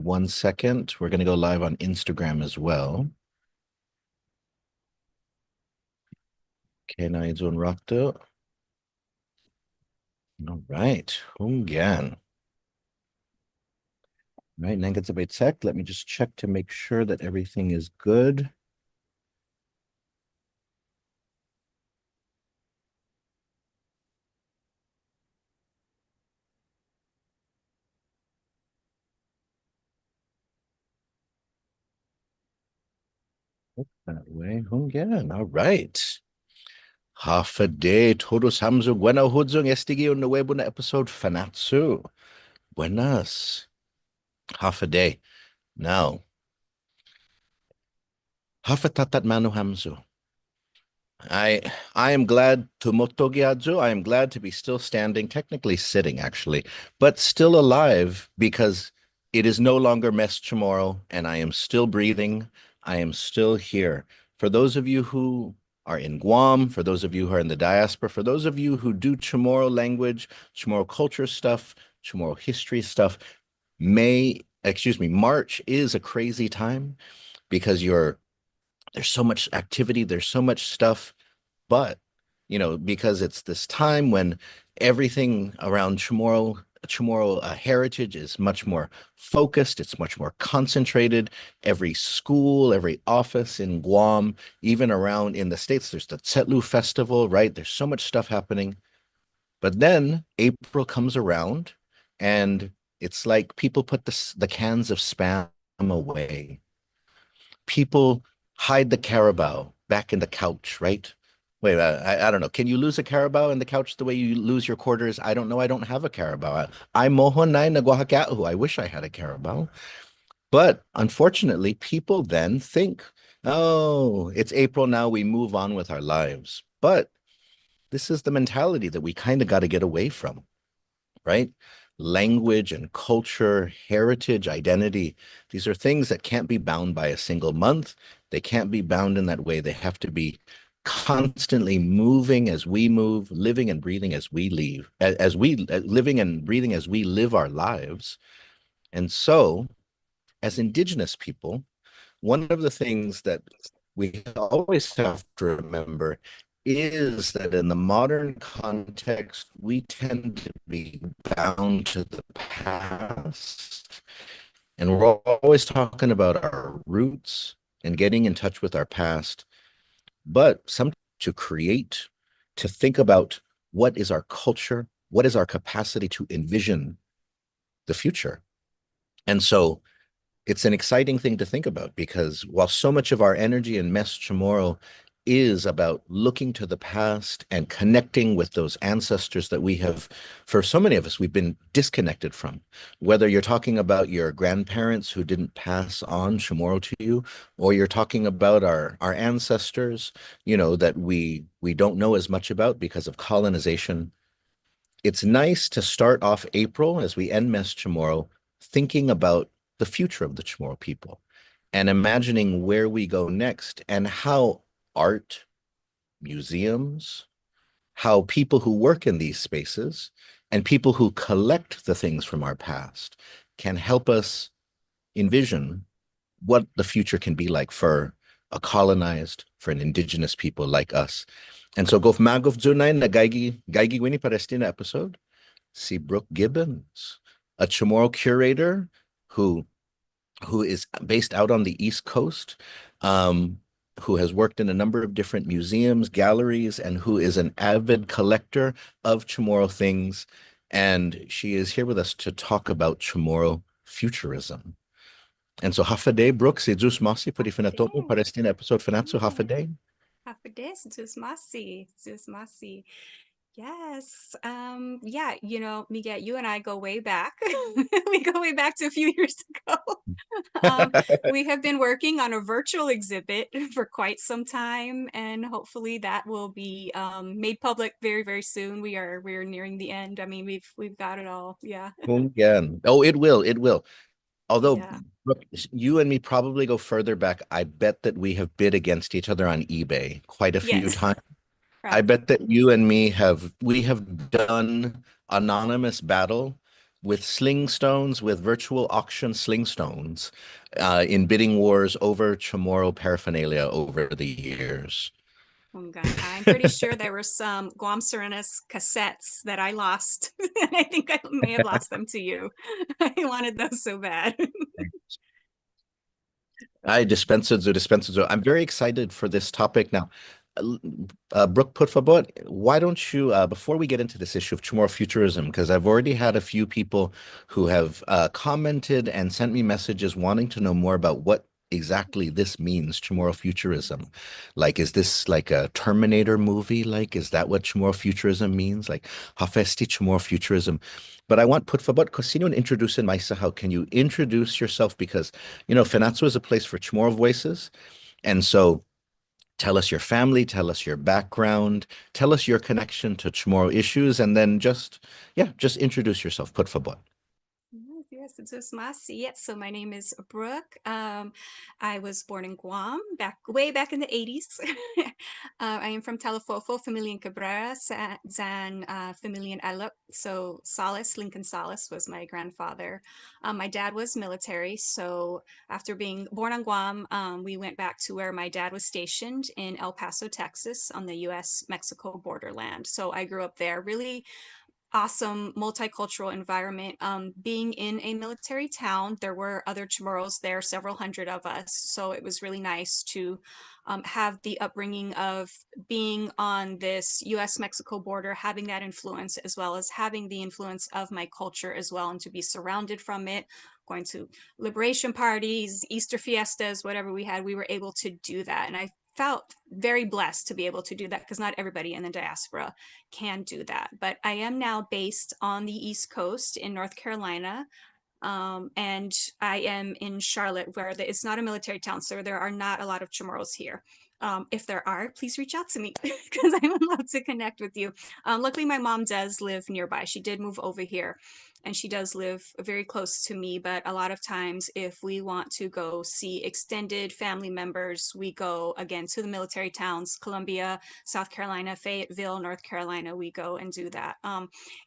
1 second. We're going to go live on Instagram as well. Okay, na izun rakto. All right. Hungyan. Right, Nangatsabay Tech. Let me just check to make sure that everything is good. That way, Hungyan. All right. Half a day. Todos hamzo buena hudzong estigio nuevo na episode Fanachu. Buenas. Half a day. Now, half a tatat manu hamzo. I I am glad to motogiadzu. I am glad to be still standing, technically sitting actually, but still alive because it is no longer mes tomorrow and I am still breathing. I am still here. For those of you who are in Guam, for those of you who are in the diaspora, for those of you who do Chamorro language, Chamorro culture stuff, Chamorro history stuff, March is a crazy time because there's so much activity, there's so much stuff, but because it's this time when everything around Chamorro heritage is much more focused, it's much more concentrated. Every school, every office in Guam, even around in the States, there's the Tsetlu Festival, right? There's so much stuff happening. But then April comes around and it's like people put the cans of spam away. People hide the carabao back in the couch, right? Wait, I don't know. Can you lose a carabao in the couch the way you lose your quarters? I don't know. I don't have a carabao. I mohonai na guahaka'u. I wish I had a carabao. But unfortunately, people then think, oh, it's April now. We move on with our lives. But this is the mentality that we kind of got to get away from, right? Language and culture, heritage, identity. These are things that can't be bound by a single month. They can't be bound in that way. They have to be constantly moving as we move, living and breathing as we leave, as we living and breathing as we live our lives. And so, as indigenous people, one of the things that we always have to remember is that in the modern context, we tend to be bound to the past. And we're always talking about our roots and getting in touch with our past. But some to create, to think about what is our culture, what is our capacity to envision the future. And so it's an exciting thing to think about because while so much of our energy in Mes Chamorro is about looking to the past and connecting with those ancestors that we have, for so many of us, we've been disconnected from. Whether you're talking about your grandparents who didn't pass on Chamorro to you, or you're talking about our ancestors, that we don't know as much about because of colonization. It's nice to start off April as we end Mes Chamorro thinking about the future of the Chamorro people and imagining where we go next and how art, museums, how people who work in these spaces and people who collect the things from our past can help us envision what the future can be like for for an indigenous people like us. And so Gof Magof Zunay na Gaigi Winnie Palestina episode, see Brooke Gibbons, a Chamorro curator who is based out on the East Coast, who has worked in a number of different museums, galleries, and who is an avid collector of Chamorro things. And she is here with us to talk about Chamorro futurism. And so Hafade Brooks, Jesus Masi, Purifinatomo, Day. Palestina episode Finanzo Yeah. Hafade. Half a day, Zeus Masi. Zeus Masi. Yes. Yeah, Miguel, you and I go way back. We go way back to a few years ago. Um, we have been working on a virtual exhibit for quite some time, and hopefully that will be made public very, very soon. We're nearing the end. I mean, we've got it all. Yeah. Yeah. Oh, it will. It will. Although Yeah. look, you and me probably go further back, I bet that we have bid against each other on eBay quite a few Yes. times. I bet Probably. that you and me have done anonymous battle with sling stones, with virtual auction sling stones, in bidding wars over Chamorro paraphernalia over the years. Oh God, I'm pretty sure there were some Guam Serenas cassettes that I lost. And I think I may have lost them to you. I wanted those so bad. I dispensazo. I'm very excited for this topic now. Brooke, por favor, why don't you, before we get into this issue of Chamorro Futurism, because I've already had a few people who have commented and sent me messages wanting to know more about what exactly this means, Chamorro Futurism. Like, is this like a Terminator movie? Like, is that what Chamorro Futurism means? Like, Hafesti Chamorro Futurism. But I want, por favor, sino introduce in Maisa, how can you introduce yourself? Because, Fanachu is a place for Chamorro voices. And so, tell us your family, tell us your background, tell us your connection to Chamorro issues, and then just introduce yourself, por favor. Yes, yes, it's just Masi. Yes, so my name is Brooke. I was born in Guam way back in the 80s. I am from Talafofo, Familian Cabrera, Zan, Familian Adiluk. So Salas, Lincoln Salas was my grandfather. My dad was military. So after being born on Guam, we went back to where my dad was stationed in El Paso, Texas, on the US-Mexico borderland. So I grew up there, really awesome multicultural environment. Being in a military town, there were other Chamorros there, several hundred of us. So it was really nice to have the upbringing of being on this US-Mexico border, having that influence, as well as having the influence of my culture as well, and to be surrounded from it, going to liberation parties, Easter fiestas, whatever we had, we were able to do that. And I felt very blessed to be able to do that because not everybody in the diaspora can do that. But I am now based on the East Coast in North Carolina. And I am in Charlotte, where it's not a military town, so there are not a lot of Chamorros here. If there are, please reach out to me because I would love to connect with you. Luckily, my mom does live nearby. She did move over here and she does live very close to me. But a lot of times, if we want to go see extended family members, we go again to the military towns, Columbia, South Carolina, Fayetteville, North Carolina, we go and do that.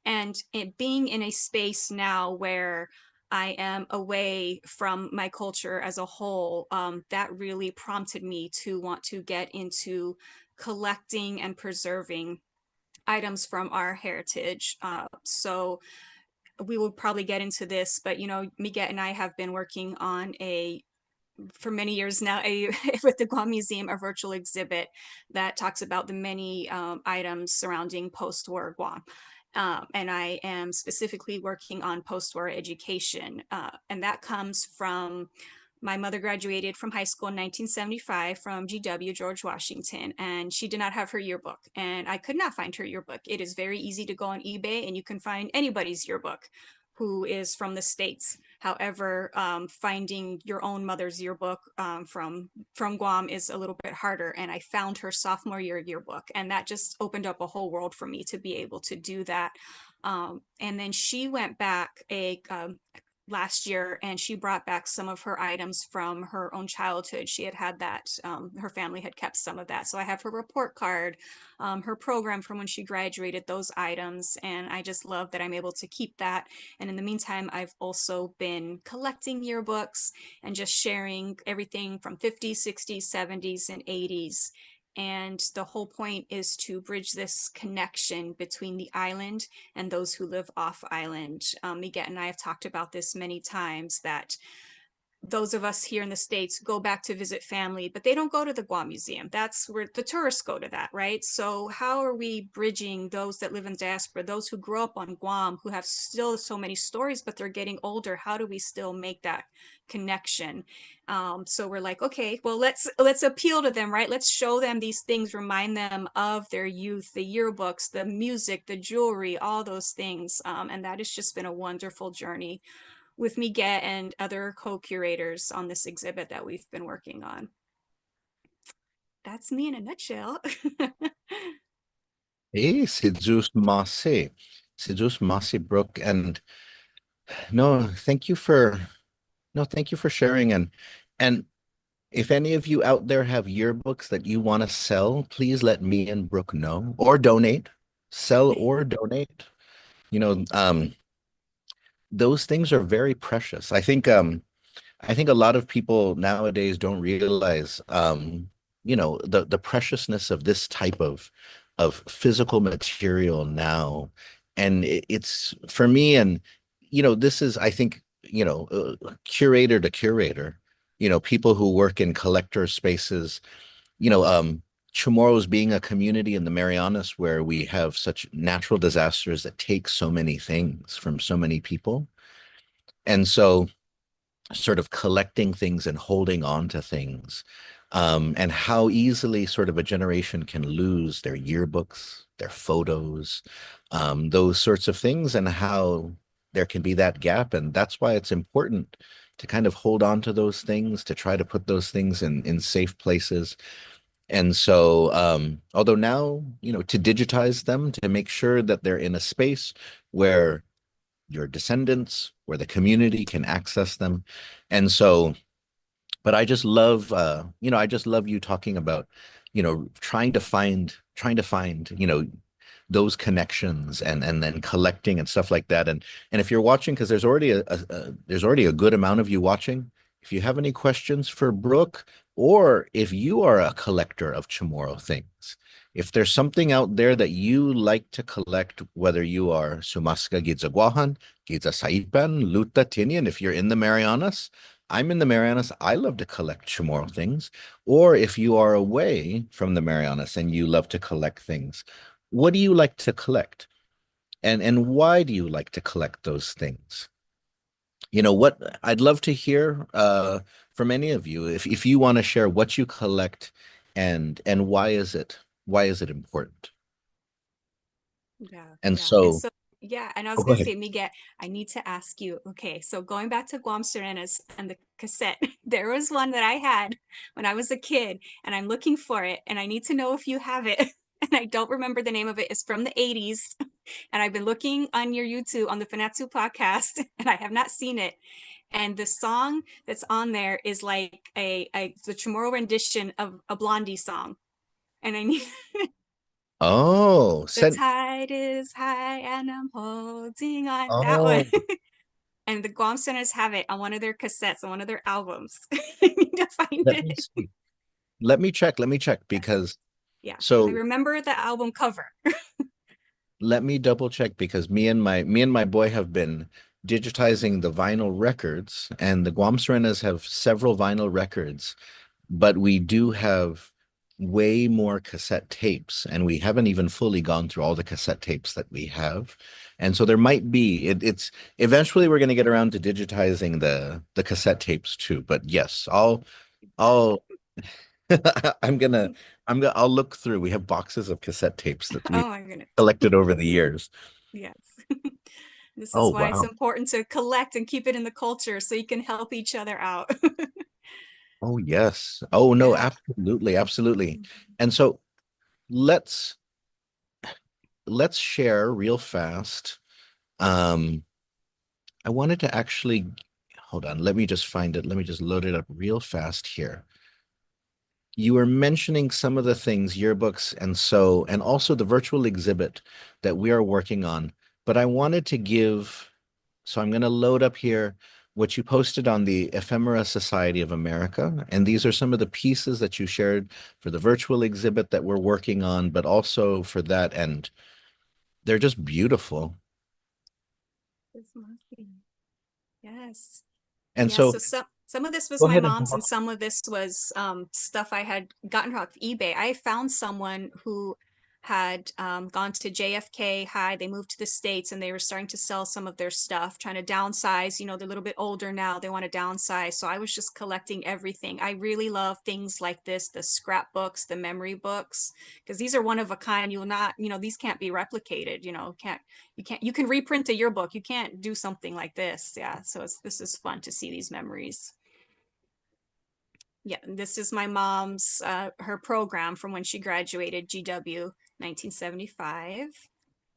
And it being in a space now where I am away from my culture as a whole, that really prompted me to want to get into collecting and preserving items from our heritage. So we will probably get into this, but Miguel and I have been working on for many years now, with the Guam Museum, a virtual exhibit that talks about the many items surrounding post-war Guam. And I am specifically working on post-war education. And that comes from my mother graduated from high school in 1975 from GW, George Washington, and she did not have her yearbook. And I could not find her yearbook. It is very easy to go on eBay and you can find anybody's yearbook who is from the States. However, finding your own mother's yearbook from Guam is a little bit harder. And I found her sophomore year yearbook, and that just opened up a whole world for me to be able to do that. And then she went back last year and she brought back some of her items from her own childhood. She had that, her family had kept some of that. So I have her report card, her program from when she graduated, those items. And I just love that I'm able to keep that. And in the meantime, I've also been collecting yearbooks and just sharing everything from 50s, 60s, 70s, and 80s. And the whole point is to bridge this connection between the island and those who live off island. Miguel and I have talked about this many times, that those of us here in the States go back to visit family, but they don't go to the Guam Museum. That's where the tourists go to that, right? So how are we bridging those that live in diaspora, those who grow up on Guam, who have still so many stories, but they're getting older? How do we still make that connection? So we're like, okay, well, let's appeal to them, right? Let's show them these things, remind them of their youth, the yearbooks, the music, the jewelry, all those things. And that has just been a wonderful journey with Miguel and other co-curators on this exhibit that we've been working on. That's me in a nutshell. Hey, c'est juste Marcy, Brooke, and no, thank you for thank you for sharing. And if any of you out there have yearbooks that you want to sell, please let me and Brooke know, or donate, sell or donate. You know, those things are very precious. I think a lot of people nowadays don't realize, the preciousness of this type of physical material now. And it's for me, and this is, I think, curator to curator, people who work in collector spaces, you know, um, Chamorros being a community in the Marianas where we have such natural disasters that take so many things from so many people. And so sort of collecting things and holding on to things, and how easily sort of a generation can lose their yearbooks, their photos, those sorts of things, and how there can be that gap. And that's why it's important to kind of hold on to those things, to try to put those things in safe places. And so, although now, to digitize them, to make sure that they're in a space where your descendants, where the community can access them. And so, but I just love you talking about, trying to find, those connections, and then collecting and stuff like that. And if you're watching, because there's already a good amount of you watching, if you have any questions for Brooke, or if you are a collector of Chamorro things, if there's something out there that you like to collect, whether you are Sumasca Gidzaguahan, Gidza Saipan, Luta Tinian, if you're in the Marianas, I'm in the Marianas. I love to collect Chamorro things. Or if you are away from the Marianas and you love to collect things, what do you like to collect? And why do you like to collect those things? What I'd love to hear from any of you, if you want to share what you collect, and why is it important? Yeah, And yeah. And so, so, yeah, and I oh, was go gonna ahead. say, Miguel, I need to ask you, okay, so going back to Guam Serenas and the cassette, there was one that I had when I was a kid, and I'm looking for it, and I need to know if you have it. And I don't remember the name of it. It's from the 80s. And I've been looking on your YouTube on the Fanachu podcast, and I have not seen it. And the song that's on there is like the Chamorro rendition of a Blondie song. And I need Oh, the sent. tide is high and I'm holding on. That one. Oh, And the Guam Centers have it on one of their cassettes, on one of their albums. I need to find let me it. see. Let me check because Yeah. I so remember the album cover. let me double check because me and my boy have been digitizing the vinyl records, and the Guam Serenas have several vinyl records, but we do have way more cassette tapes, and we haven't even fully gone through all the cassette tapes that we have. And so there might be it's eventually we're going to get around to digitizing the cassette tapes too. But yes, I'll I'll look through. We have boxes of cassette tapes that we've Oh my goodness. collected over the years. Yes. This Oh is why it's wow. important to collect and keep it in the culture so you can help each other out. Oh yes. Oh no, Yeah. absolutely, absolutely. And so let's let's share real fast. Um, I wanted to actually hold on. Let me just find it. Let me just load it up real fast here. You were mentioning some of the things, yearbooks, and also the virtual exhibit that we are working on. But I wanted to so I'm going to load up here what you posted on the Ephemera Society of America. And these are some of the pieces that you shared for the virtual exhibit that we're working on, but also for that. And they're just beautiful. Yes. And Yeah, so so some of this was go my ahead and mom's and some of this was stuff I had gotten off eBay. I found someone who had gone to JFK High. They moved to the States and they were starting to sell some of their stuff, trying to downsize. You know, they're a little bit older now. They want to downsize. So I was just collecting everything. I really love things like this, the scrapbooks, the memory books, because these are one of a kind. You'll not, these can't be replicated, you can reprint a yearbook. You can't do something like this. Yeah, so this is fun to see these memories. Yeah, and this is my mom's her program from when she graduated GW 1975.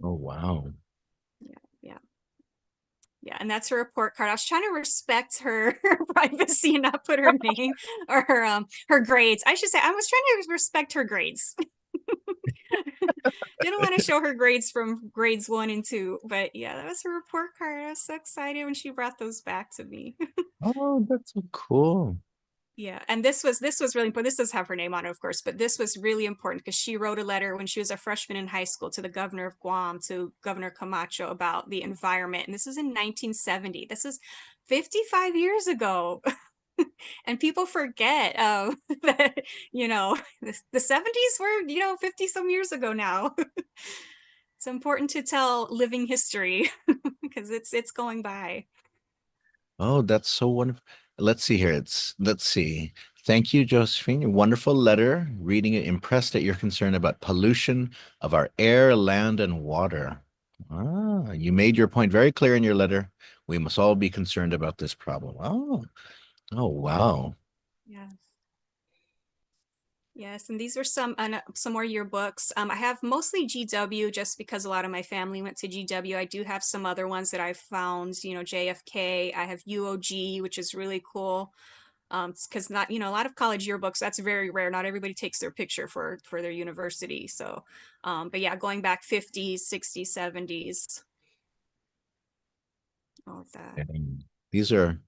oh wow. Yeah, yeah, yeah, and that's her report card. I was trying to respect her, her privacy and not put her name or her grades. I should say I was trying to respect her grades. Didn't want to show her grades from grades 1 and 2, but yeah, that was her report card. I was so excited when she brought those back to me. Oh, that's so cool. Yeah, and this was really important. This does have her name on it, of course, but this was really important because she wrote a letter when she was a freshman in high school to the governor of Guam, to Governor Camacho, about the environment. And this was in 1970. This is 55 years ago. And people forget that, the 70s were, 50 some years ago now. It's important to tell living history because it's going by. Oh, that's so wonderful. Let's see here. Let's see. Thank you, Josephine. Wonderful letter. Reading it, impressed at your concern about pollution of our air, land, and water. Ah, you made your point very clear in your letter. We must all be concerned about this problem. Oh, wow. Yes. Yes, and these are some more yearbooks. I have mostly GW just because a lot of my family went to GW. I do have some other ones that I've found, JFK. I have UOG, which is really cool. Because not, a lot of college yearbooks, that's very rare. Not everybody takes their picture for their university. So, but yeah, going back 50s, 60s, 70s, all of that. And these are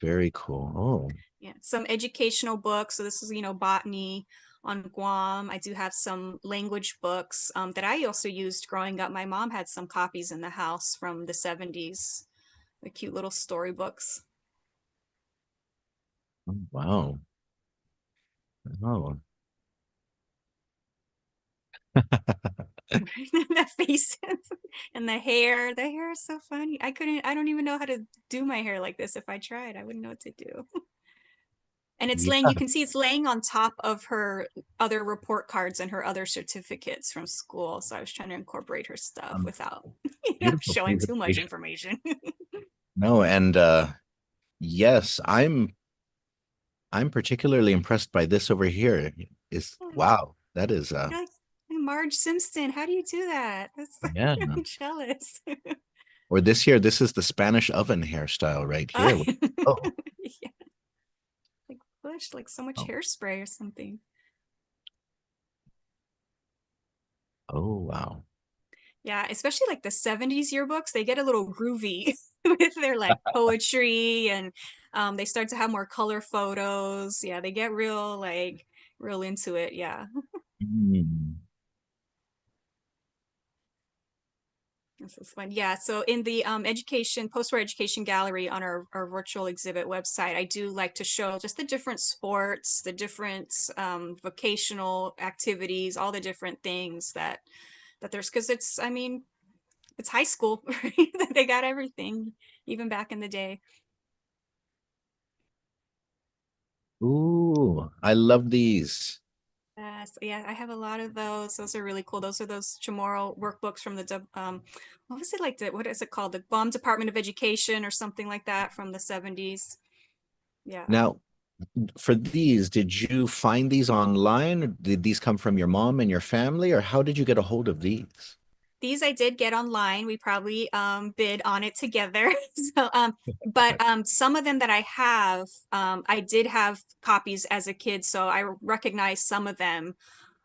very cool. Oh, Yeah, some educational books. So this is, botany on Guam. I do have some language books that I also used growing up. My mom had some copies in the house from the 70s, the cute little storybooks. wow. Oh. The faces and the hair is so funny. I don't even know how to do my hair like this. If I tried, I wouldn't know what to do. And it's laying, Yeah. you can see it's laying on top of her other report cards and her other certificates from school. So I was trying to incorporate her stuff without, Beautiful showing too much presentation. information. No, and yes, I'm particularly impressed by this over here. Is wow, that is You're like, Marge Simpson, how do you do that? That's yeah. I'm jealous. Or this here, this is the Spanish oven hairstyle right here. Oh, Yeah, like push, like so much oh, hairspray or something. oh wow. Yeah, especially like the 70s yearbooks, they get a little groovy with their like poetry, and they start to have more color photos. Yeah, they get real into it. Yeah. Mm. This is fun. Yeah, so in the post-war education gallery on our virtual exhibit website, I do like to show just the different sports, the different vocational activities, all the different things that there's, because I mean, it's high school, right? They got everything, even back in the day. Ooh, I love these. So yeah, I have a lot of those. Those are really cool. Those are those Chamorro workbooks from what was it like? What is it called? The Guam Department of Education or something like that from the 70s. Yeah. Now, for these, did you find these online? Or did these come from your mom and your family, or how did you get a hold of these? These I did get online. We probably bid on it together. So but some of them that I have, I did have copies as a kid, so I recognize some of them.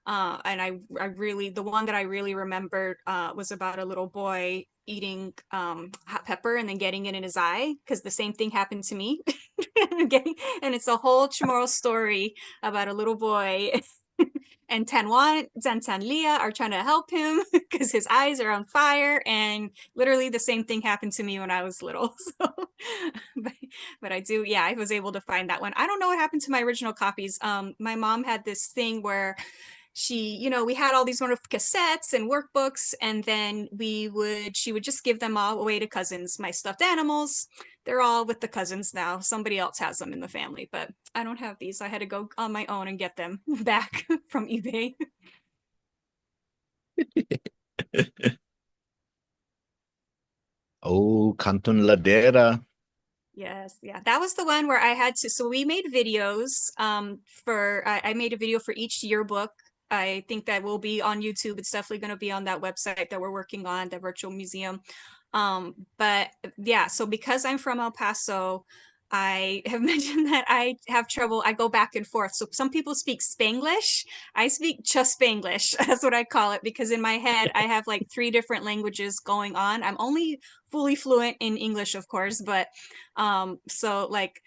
And I really, the one that I really remembered was about a little boy eating hot pepper and then getting it in his eye, because the same thing happened to me. And it's a whole Chamorro story about a little boy. And Tanwan and Tanlia are trying to help him because his eyes are on fire. And literally the same thing happened to me when I was little. So, but, but I do, yeah, I was able to find that one. I don't know what happened to my original copies. My mom had this thing where we had all these wonderful cassettes and workbooks, and then she would just give them all away to cousins. My stuffed animals, they're all with the cousins now. Somebody else has them in the family, but I don't have these. I had to go on my own and get them back from eBay. Oh, Canton Ladera. Yes, yeah. That was the one where I had to, so we made videos I made a video for each yearbook. I think that will be on YouTube. It's definitely going to be on that website that we're working on, the virtual museum. But yeah, so because I'm from El Paso, I have mentioned that I have trouble. I go back and forth. So some people speak Spanglish. I speak just Spanglish. That's what I call it because in my head I have like three different languages going on. I'm only fully fluent in English, of course, but so like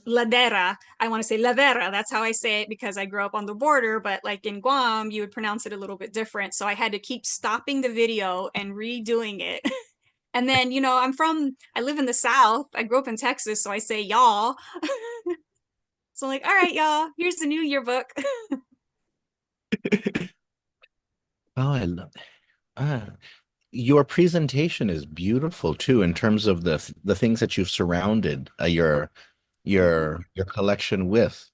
ladera, I want to say ladera. That's how I say it because I grew up on the border. But like in Guam, you would pronounce it a little bit different. So I had to keep stopping the video and redoing it. And then, I live in the South. I grew up in Texas, so I say y'all. So, like, all right, y'all, here's the new yearbook. Oh, I love ah, your presentation is beautiful too in terms of the things that you've surrounded Yeah, your collection with.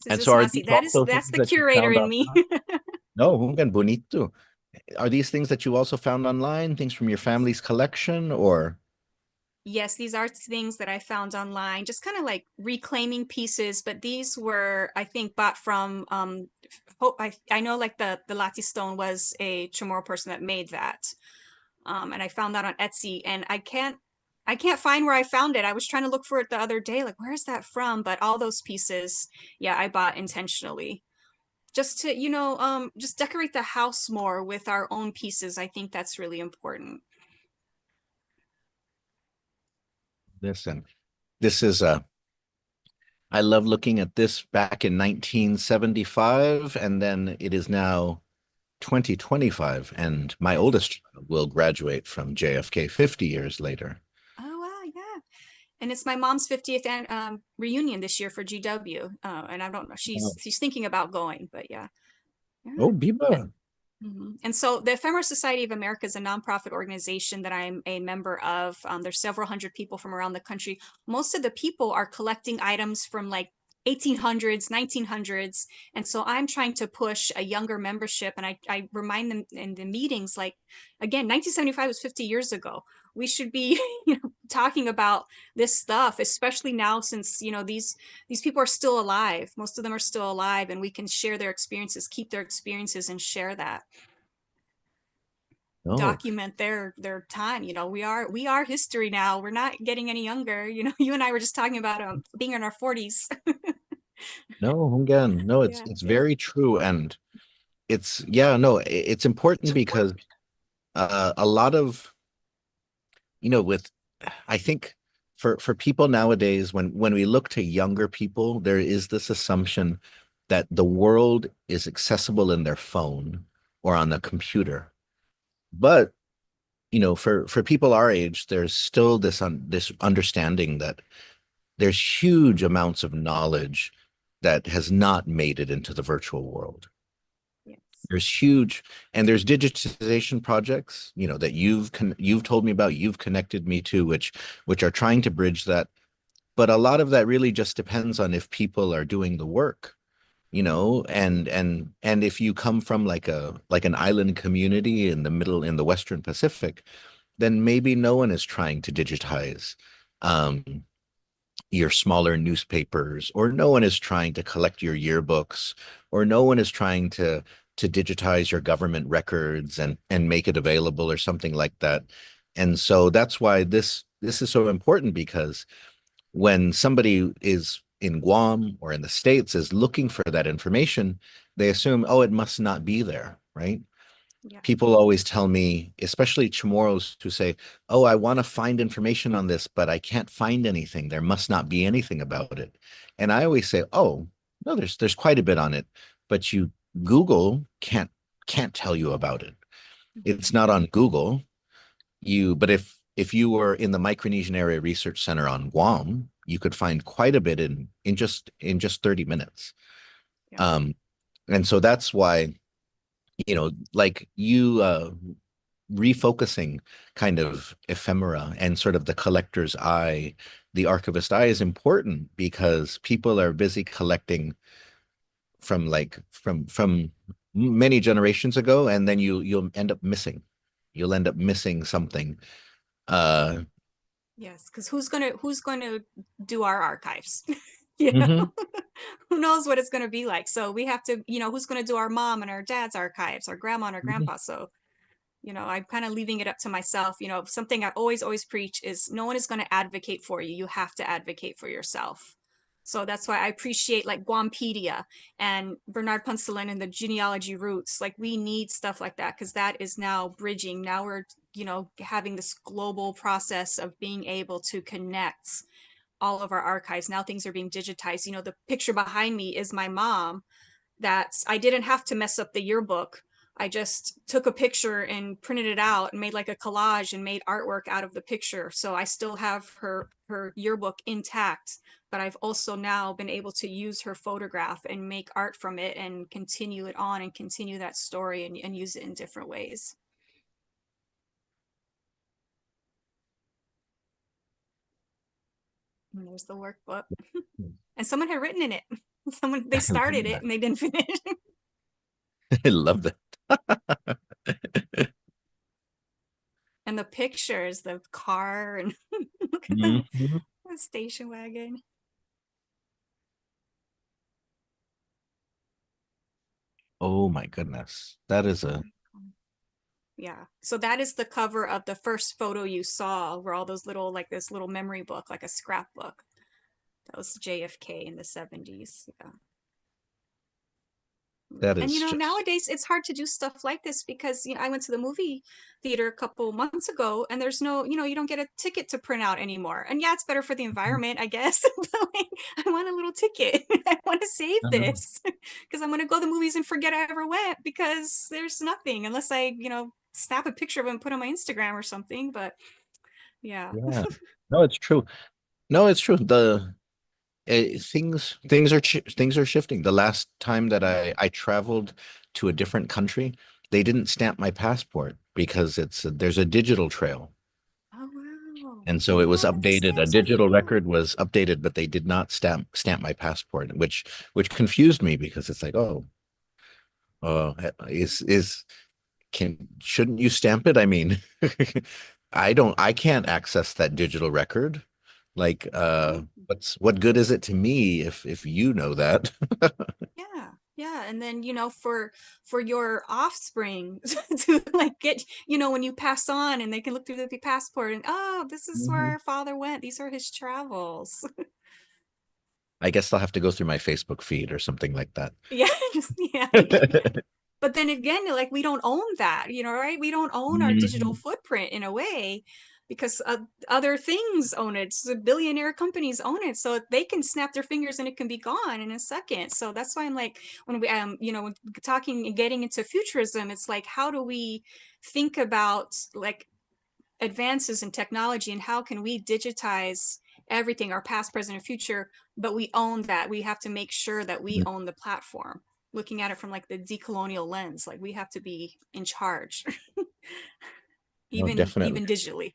this And is so are Masi. these That is also that's things the that you curator found in me. online? No, hunggan bonito. Are these things that you also found online, things from your family's collection, or Yes, these are things that I found online, just kind of like reclaiming pieces, but these were, I think, bought from I know like the Lati stone was a Chamorro person that made that. And I found that on Etsy and I can't find where I found it. I was trying to look for it the other day, like where is that from? But all those pieces, yeah, I bought intentionally. Just to, just decorate the house more with our own pieces. I think that's really important. listen, this is a I love looking at this back in 1975, and then it is now 2025, and my Yes. oldest child will graduate from JFK 50 years later. Oh wow, yeah. And it's my mom's 50th reunion this year for GW. And I don't know, Oh, she's thinking about going, but yeah. Yeah. oh, Biba. And so the Ephemeral Society of America is a nonprofit organization that I'm a member of. There's several hundred people from around the country. Most of the people are collecting items from like 1800s, 1900s. And so I'm trying to push a younger membership. And I remind them in the meetings, like, again, 1975 was 50 years ago. We should be, talking about this stuff, especially now since, these people are still alive. Most of them are still alive, and we can share their experiences, keep their experiences, and share that, No, document their time. We are history now. We're not getting any younger. You and I were just talking about being in our 40s. no, again, no, Yeah, it's yeah, very true, and it's yeah, no, it's important because a lot of with I think for people nowadays, when we look to younger people, there is this assumption that the world is accessible in their phone or on the computer. But for people our age, there's still this understanding that there's huge amounts of knowledge that has not made it into the virtual world. yes, There's huge, and there's digitization projects, that you've told me about, you've connected me to, which are trying to bridge that. But a lot of that really just depends on if people are doing the work, and if you come from like an island community in the middle in the Western Pacific, then maybe no one is trying to digitize um, your smaller newspapers, or no one is trying to collect your yearbooks, or no one is trying to digitize your government records and make it available or something like that. And so that's why this is so important, because when somebody is in Guam or in the States is looking for that information, they assume, oh, it must not be there, right? yeah, People always tell me, especially Chamorros, who say, "Oh, I want to find information on this, but I can't find anything. There must not be anything about it." And I always say, "Oh, no, there's quite a bit on it, but Google can't tell you about it. mhm, It's not on Google. But if you were in the Micronesian Area Research Center on Guam, you could find quite a bit in just 30 minutes." yeah, Um, and so that's why, like you refocusing kind of ephemera and sort of the collector's eye, the archivist eye is important, because people are busy collecting from many generations ago, and then you'll end up missing. You'll end up missing something. Uh, yes. Because who's gonna do our archives? You know, mhm. who knows what it's gonna be like? So we have to, who's gonna do our mom and our dad's archives, our grandma and our Mhm. grandpa? So I'm kind of leaving it up to myself. Something I always preach is no one is going to advocate for you. You have to advocate for yourself. So that's why I appreciate like Guampedia and Bernard Puncelin and the genealogy roots. Like we need stuff like that because that is now bridging. Now we're, having this global process of being able to connect all of our archives. Now things are being digitized. The picture behind me is my mom that I didn't have to mess up the yearbook. I just took a picture and printed it out and made like a collage and made artwork out of the picture. So I still have her yearbook intact, but I've also now been able to use her photograph and make art from it and continue it on and continue that story and use it in different ways. And there's the workbook. And someone had written in it. They I love started it that. and they didn't finish. I love that. And the pictures, the car, and look at Mhm. the station wagon. Oh my goodness. That is a Yeah. So that is the cover of the first photo you saw, where all those little, like this little memory book, like a scrapbook. That was JFK in the 70s. Yeah. that And is just nowadays it's hard to do stuff like this because I went to the movie theater a couple months ago and there's no, you don't get a ticket to print out anymore. And yeah, it's better for the environment, I guess. But like, I want a little ticket. I want to save uh, this because I'm gonna go to the movies and forget I ever went because there's nothing unless I, snap a picture of it and put on my Instagram or something. But yeah. yeah. No, it's true. No, it's true. Things are shifting. The last time that I traveled to a different country, they didn't stamp my passport because there's a digital trail. Oh wow. And so it was Yeah, the updated. A stamps are digital huge. record was updated, but they did not stamp my passport, which confused me because it's like, oh, is can shouldn't you stamp it? I mean, I can't access that digital record. Like, Oh. what good is it to me if you know that? Yeah, yeah, and then for your offspring to like get when you pass on and they can look through the passport and oh, this is where Mhm. our father went. These are his travels. I guess I'll have to go through my Facebook feed or something like that. Yeah, yeah. But then again, like we don't own that, right? We don't own our digital Mhm. footprint in a way because other things own it. So billionaire companies own it, so they can snap their fingers and it can be gone in a second. So that's why I'm like, when we, when talking and getting into futurism, it's like, how do we think about like advances in technology and how can we digitize everything, our past, present, and future, but we own that. We have to make sure that we own the platform. Looking at it from like the decolonial lens, like we have to be in charge, No, even definitely, digitally.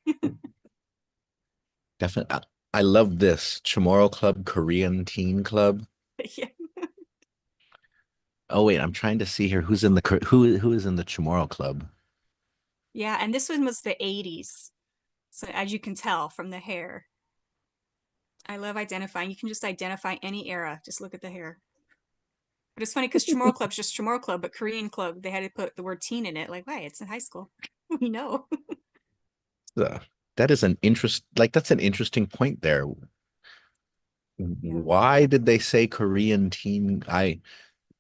definitely. I love this Chamorro Club, Korean Teen Club. Yeah. Oh wait, I'm trying to see here who is in the Chamorro Club. Yeah, and this one was the 80s. So as you can tell from the hair, I love identifying. You can just identify any era. Just look at the hair. But it's funny because Chamorro Club's just Chamorro Club, but Korean Club, they had to put the word teen in it. Like, why? It's in high school. We know. Uh, that is that's an interesting point there. Yeah. Why did they say Korean teen? I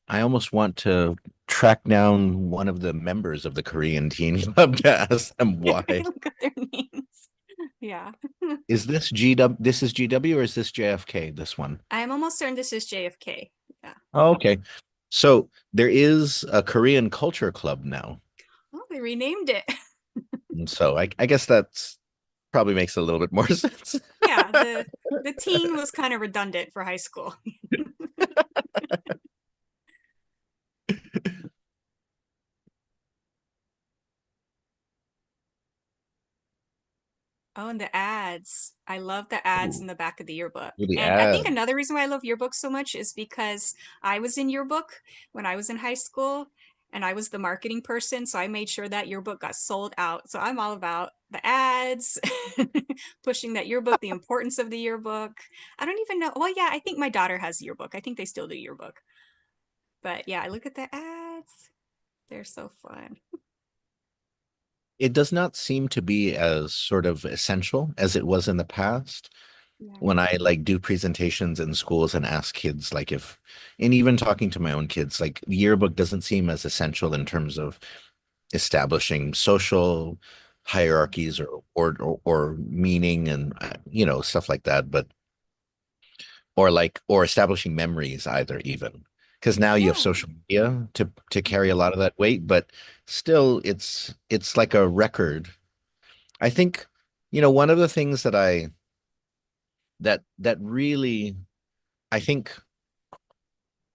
almost want to track down one of the members of the Korean Teen Club to ask them why. Look at their names. Yeah. Is this GW? This is GW or is this JFK? This one. I'm almost certain this is JFK. Yeah. Oh, okay. So there is a Korean Culture Club now. Oh, they renamed it. And so I guess that's probably makes a little bit more sense. Yeah, the teen was kind of redundant for high school. Oh, and the ads. I love the ads Ooh, in the back of the yearbook. the And I think ad. another reason why I love yearbooks so much is because I was in yearbook when I was in high school and I was the marketing person. So I made sure that yearbook got sold out. So I'm all about the ads, pushing that yearbook, the importance of the yearbook. I don't even know. Well, yeah, I think my daughter has yearbook. I think they still do yearbook. But yeah, I look at the ads. They're so fun. it does not seem to be as sort of essential as it was in the past. Yeah. When I like do presentations in schools and ask kids like if, and even talking to my own kids, like the yearbook doesn't seem as essential in terms of establishing social hierarchies or meaning and stuff like that, but or establishing memories either even because now you have Yeah. social media to carry a Mhm. lot of that weight, but still it's like a record. I think one of the things that really I think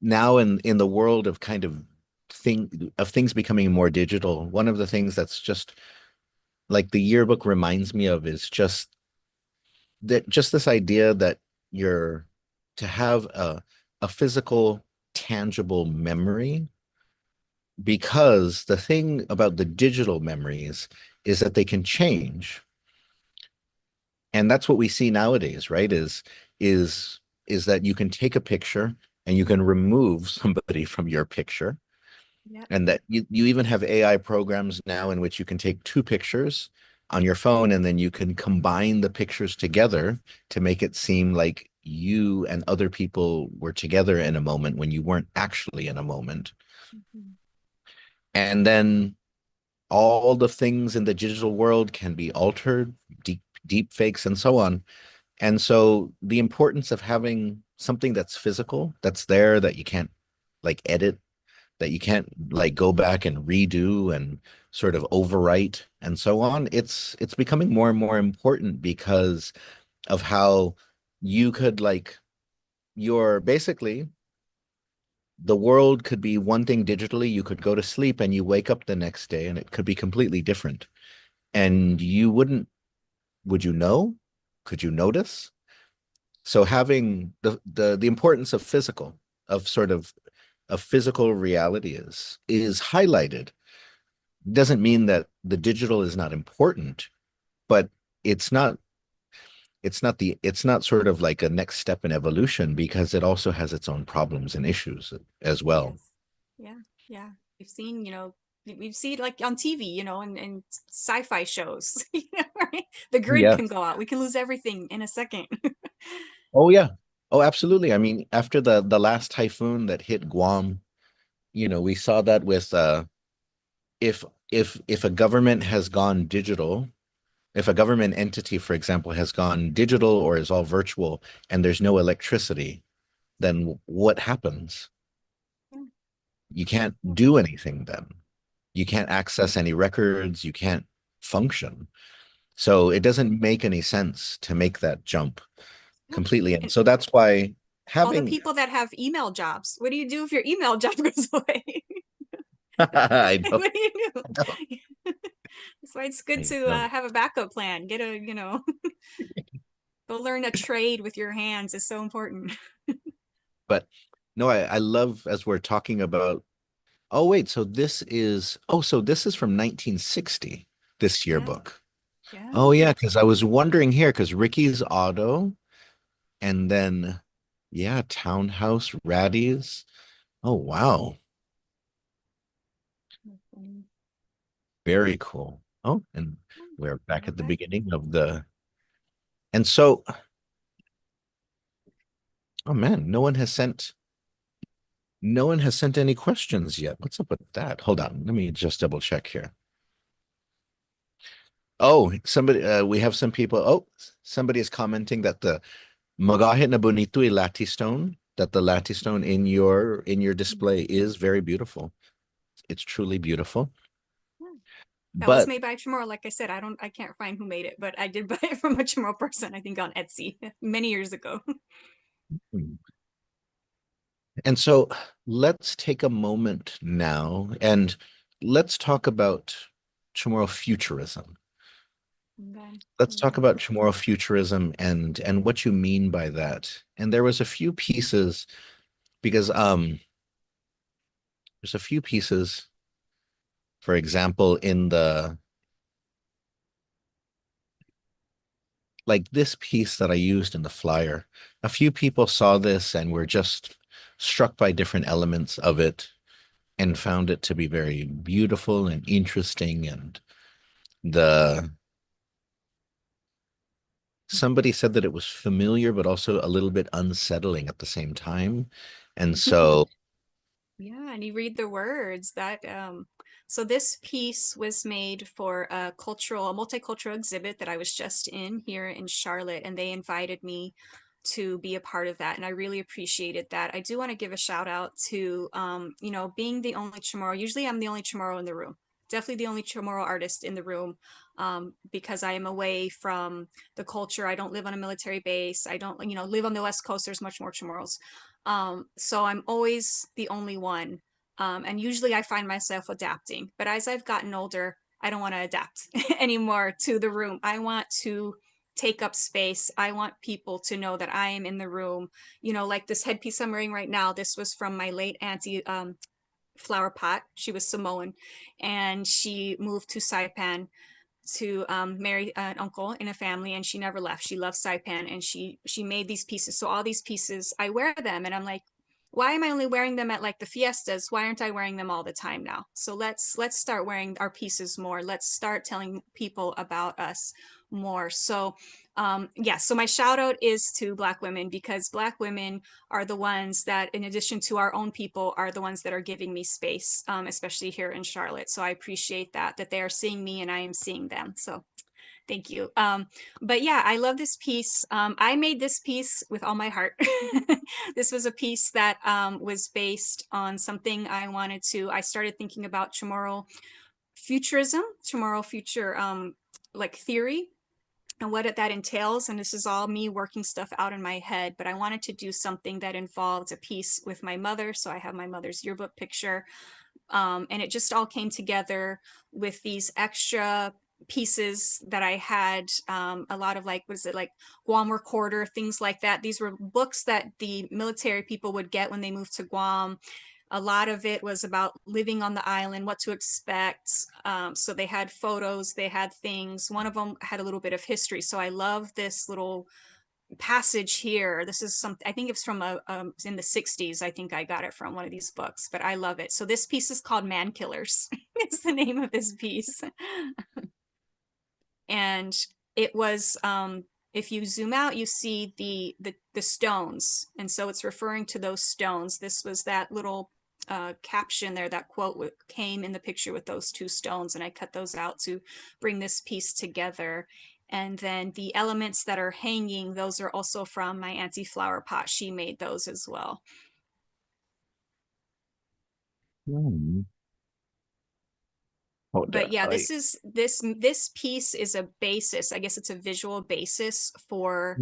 now in the world of kind of things becoming more digital, one of the things that's just like the yearbook reminds me of is just this idea that you're to have a physical, tangible memory, because the thing about the digital memories is that they can change. And that's what we see nowadays, right? Is is that you can take a picture and you can remove somebody from your picture, Yep. and that you even have AI programs now in which you can take two pictures on your phone and then you can combine the pictures together to make it seem like you and other people were together in a moment when you weren't actually in a moment. Mhm. And then all the things in the digital world can be altered, deep fakes and so on. And so the importance of having something that's physical, that's there, that you can't like edit, that you can't like go back and redo and sort of overwrite and so on. It's becoming more and more important because of how you could like you're basically the world could be one thing digitally. You could go to sleep and you wake up the next day and it could be completely different. And you wouldn't, would you know? Could you notice? So having the importance of physical, of sort of physical reality is highlighted. Doesn't mean that the digital is not important, but it's not it's not sort of like a next step in evolution because it also has its own problems and issues as well. Yes. Yeah. Yeah. We've seen, we've seen like on TV, and sci-fi shows, right? The grid Yeah. can go out. We can lose everything in a second. Oh yeah. Oh, absolutely. I mean, after the last typhoon that hit Guam, we saw that with if if a government has gone digital, if a government entity, for example, has gone digital or is all virtual and there's no electricity, then what happens? Yeah. You can't Yeah. do anything then. You can't access any records, you can't function. So it doesn't make any sense to make that jump Yeah. completely. And And so that's why all the having people that have email jobs, what do you do if your email job goes away? I know, What do you I know, do? That's why it's good I to know. have a backup plan. Get a, go learn a trade with your hands is so important. But no, I love as we're talking about, oh wait, so this is from 1960, this Yeah. yearbook. Yeah. Oh yeah, because I was wondering here, because Ricky's Auto and then yeah, Townhouse Raddies. Oh wow. That's funny. Very cool. Oh, and we're back All at the right. beginning of the and so oh man, no one has sent any questions yet. What's up with that? Hold on, let me just double check here. Oh, somebody we have some people. Oh, somebody is commenting that the Magahit na bonito y lattice that the lattice in your display Mhm. is very beautiful. It's truly beautiful. Yeah. That was But made by Chamorro. Like I said, I can't find who made it, but I did buy it from a Chamorro person, I think on Etsy many years ago. and so let's take a moment now and let's talk about Chamorro futurism. Okay. Let's talk Okay. about Chamorro futurism and what you mean by that. And there was a few pieces because there's a few pieces, for example, in the like this piece that I used in the flyer. A few people saw this and were just struck by different elements of it and found it to be very beautiful and interesting. And the somebody said that it was familiar, but also a little bit unsettling at the same time. And so, Yeah, and you read the words that so this piece was made for a multicultural exhibit that I was just in here in Charlotte, and they invited me to be a part of that, and I really appreciated that. I do want to give a shout out to you know, being the only Chamorro. Usually I'm the only Chamorro in the room. Definitely the only Chamorro artist in the room, because I am away from the culture. I don't live on a military base. I don't, you know, live on the West Coast. There's much more Chamorros. So I'm always the only one. And usually I find myself adapting. But as I've gotten older, I don't want to adapt anymore to the room. I want to take up space. I want people to know that I am in the room. You know, like this headpiece I'm wearing right now, this was from my late auntie, Flower Pot. She was Samoan, and she moved to Saipan to marry an uncle in a family, and she never left. She loved Saipan, and she made these pieces. So all these pieces, I wear them, and I'm like, why am I only wearing them at like the fiestas? Why aren't I wearing them all the time now? So let's start wearing our pieces more. Let's start telling people about us more. So yeah, so my shout out is to Black women, because Black women are the ones that, in addition to our own people, are the ones that are giving me space, especially here in Charlotte. So I appreciate that they are seeing me and I am seeing them. So thank you. But yeah, I love this piece. I made this piece with all my heart. This was a piece that was based on something I wanted to. I started thinking about Chamorro Futurism, Chamorro future like theory, and what that entails. And this is all me working stuff out in my head, but I wanted to do something that involved a piece with my mother. So I have my mother's yearbook picture. And it just all came together with these extra pieces that I had, a lot of like, what is it, like Guam Recorder, things like that. These were books that the military people would get when they moved to Guam. A lot of it was about living on the island, what to expect. So they had photos, they had things. One of them had a little bit of history. So I love this little passage here. This is something, I think it's from in the 60s. I think I got it from one of these books, but I love it. So this piece is called Man Killers. It's the name of this piece. And it was, if you zoom out, you see the stones. And so it's referring to those stones. This was that little caption there, that quote came in the picture with those two stones. And I cut those out to bring this piece together. And then the elements that are hanging, those are also from my Auntie Flower Pot. She made those as well. hmm, hold But on. yeah, this piece is a basis. I guess it's a visual basis for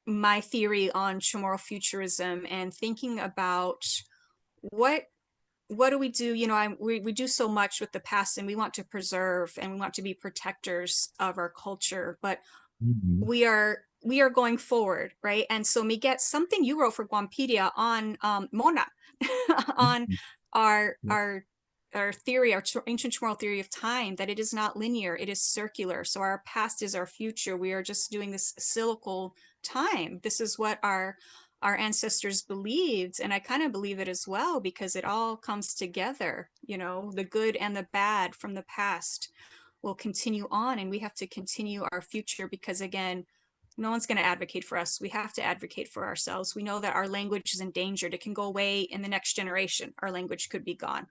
my theory on Chamorro Futurism, and thinking about what what do we do. You know, we do so much with the past, and we want to preserve and we want to be protectors of our culture, but Mhm. we are going forward, right? And so me get something you wrote for Guampedia on Mona, on Mhm. our our our theory, our ancient Chamorro theory of time, that it is not linear, it is circular. So our past is our future. We are just doing this cyclical time. This is what our ancestors believed, and I kind of believe it as well, because it all comes together. You know, the good and the bad from the past will continue on, and we have to continue our future, because again, no one's going to advocate for us. We have to advocate for ourselves. We know that our language is endangered. It can go away in the next generation. Our language could be gone.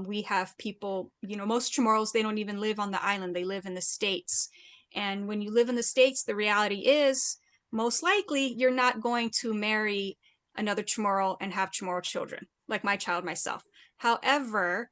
We have people, you know, most Chamorros, they don't even live on the island. They live in the States. And when you live in the States, the reality is most likely you're not going to marry another Chamorro and have Chamorro children, like my child, myself. However,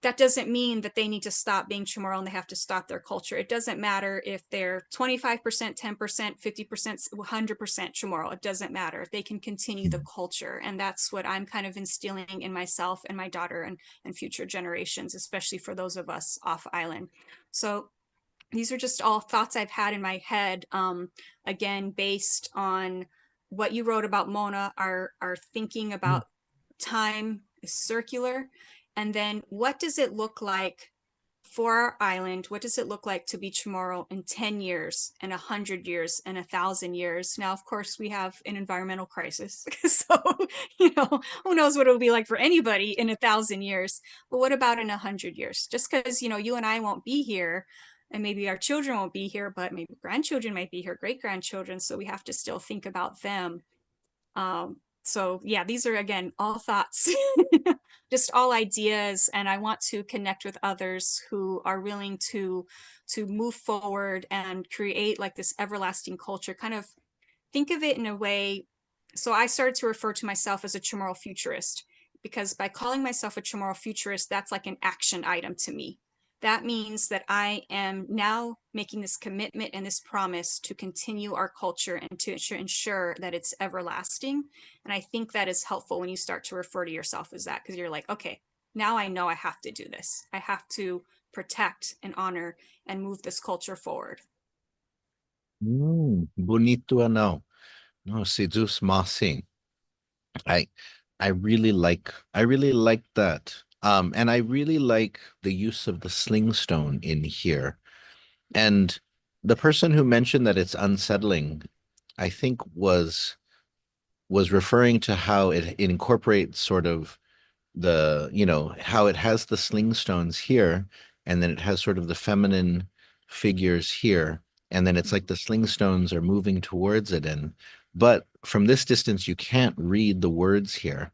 that doesn't mean that they need to stop being Chamorro and they have to stop their culture. It doesn't matter if they're 25%, 10%, 50%, 100% Chamorro. It doesn't matter. They can continue the culture. And that's what I'm kind of instilling in myself and my daughter, and future generations, especially for those of us off island. So these are just all thoughts I've had in my head, again, based on what you wrote about Mona, our thinking about time is circular. And then what does it look like for our island? What does it look like to be Chamorro in 10 years and 100 years and 1,000 years? Now, of course, we have an environmental crisis. So, you know, who knows what it'll be like for anybody in 1,000 years. But what about in 100 years? Just because, you know, you and I won't be here, and maybe our children won't be here, but maybe grandchildren might be here, great grandchildren. So we have to still think about them. So yeah, these are again all thoughts, just all ideas, and I want to connect with others who are willing to move forward and create like this everlasting culture. Kind of think of it in a way. So I started to refer to myself as a Chamoru Futurist because by calling myself a Chamoru Futurist, that's like an action item to me. That means that I am now making this commitment and this promise to continue our culture and to ensure that it's everlasting. And I think that is helpful when you start to refer to yourself as that, because you're like, okay, now I know I have to do this. I have to protect and honor and move this culture forward. Bonito ano. No, sedus masi. I I really like that. And I really like the use of the sling stone in here. And the person who mentioned that it's unsettling, I think was referring to how it incorporates sort of how it has the sling stones here, and then it has sort of the feminine figures here, and then it's like the sling stones are moving towards it. And but from this distance, you can't read the words here.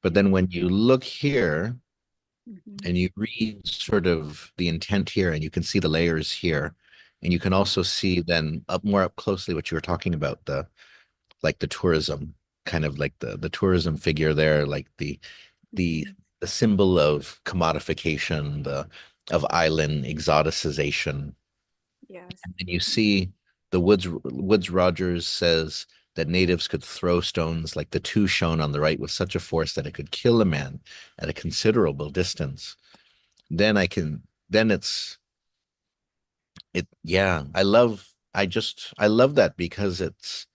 But Yeah. then when you look here Mm-hmm. and you read sort of the intent here, and you can see the layers here, and you can also see then up closely what you were talking about, the like the tourism, kind of like the tourism figure there, like the Mm-hmm. the symbol of commodification, the of island exoticization. Yes. And you see the Woods Rogers says that natives could throw stones like the two shown on the right with such a force that it could kill a man at a considerable distance. Then I can then it yeah, I love that because it's